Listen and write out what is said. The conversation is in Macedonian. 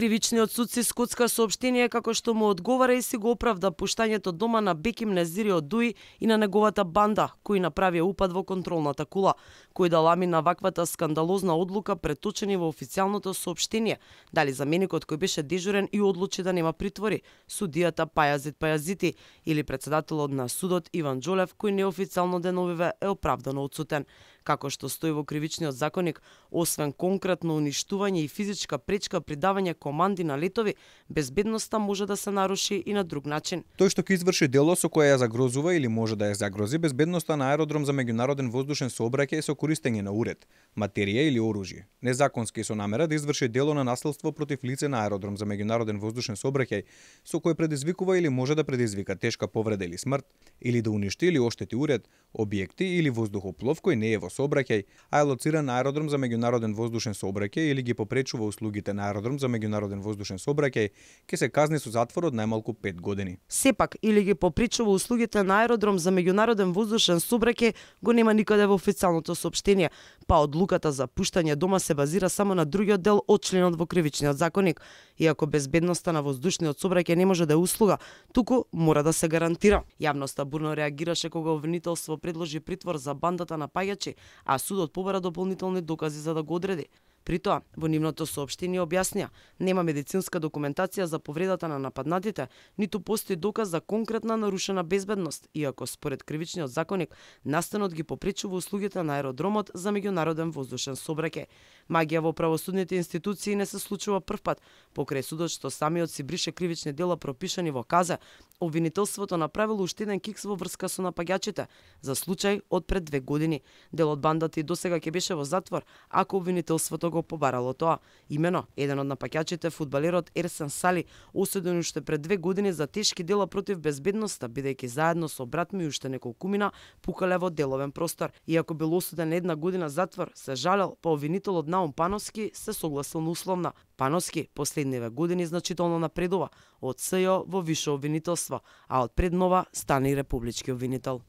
Кривичниот суд си скоцка соопштение како што му одговара и си го оправда пуштањето дома на Беким Незири од Дуи и на неговата банда, кои направија упад во контролната кула. Кој да лами на ваквата скандалозна одлука преточени во официјалното соопштение? Дали заменикот кој беше дежурен и одлучи да нема притвори, судијата Пајазит Пајазити или председателот на судот Иван Џолев, кој неофицијално деновиве е оправдано отсутен. Како што стои во кривичниот законник, освен конкретно уништување и физичка пречка при давање команди на летови, безбедноста може да се наруши и на друг начин. Тој што ќе изврши дело со кое ја загрозува или може да ја загрози безбедноста на аеродром за меѓународен воздушен сообраќај со користење на уред, материја или оружје, незаконски со намера да изврши дело на насилство против лице на аеродром за меѓународен воздушен сообраќај со кое предизвикува или може да предизвика тешка повреда или смрт, или да уништи или оштети уред, објекти или воздухоплов кој не е во сообраќај, а е лоциран на аеродром за меѓународен воздушен сообраќај или ги попречува услугите на аеродром за меѓународен воздушен сообраќај, ќе се казни со затвор од најмалку 5 години. Сепак, или ги попречува услугите на аеродром за меѓународен воздушен сообраќај го нема никаде во официјалното соопштение, па одлуката за пуштање дома се базира само на другиот дел од членот во кривичниот законник. Иако безбедноста на воздушниот сообраќај не може да е услуга, туку мора да се гарантира. Јавноста бурно реагираше кога обвинителство предложи притвор за бандата на паѓачи, а судот побара дополнителни докази за да го одреди. При тоа, во нивното соопштение објаснија, нема медицинска документација за повредата на нападнатите, ниту постои доказ за конкретна нарушена безбедност, иако според кривичниот законник, настанот ги попречува услугите на аеродромот за меѓународен воздушен сообраќај. Магија во правосудните институции не се случува првпат, покрај судот што самиот си брише кривични дела пропишани во КАЗ, обвинителството направило уште еден кикс во врска со напаѓачите, за случај од пред 2 години. Дел од бандата и досега ќе беше во затвор, ако обвинителството го побарало тоа. Имено, еден од напаѓачите, фудбалерот Ерсен Сали, осуден уште пред 2 години за тешки дела против безбедноста, бидејќи заедно со брат ми уште неколкумина пукале во деловен простор. Иако бил осуден на 1 година затвор, се жалел, па обвинителот Наум Пановски се согласил на условна. Пановски последниве години значително напредува од СЈО во висше обвинителство, а од пред нова стана и републички обвинител.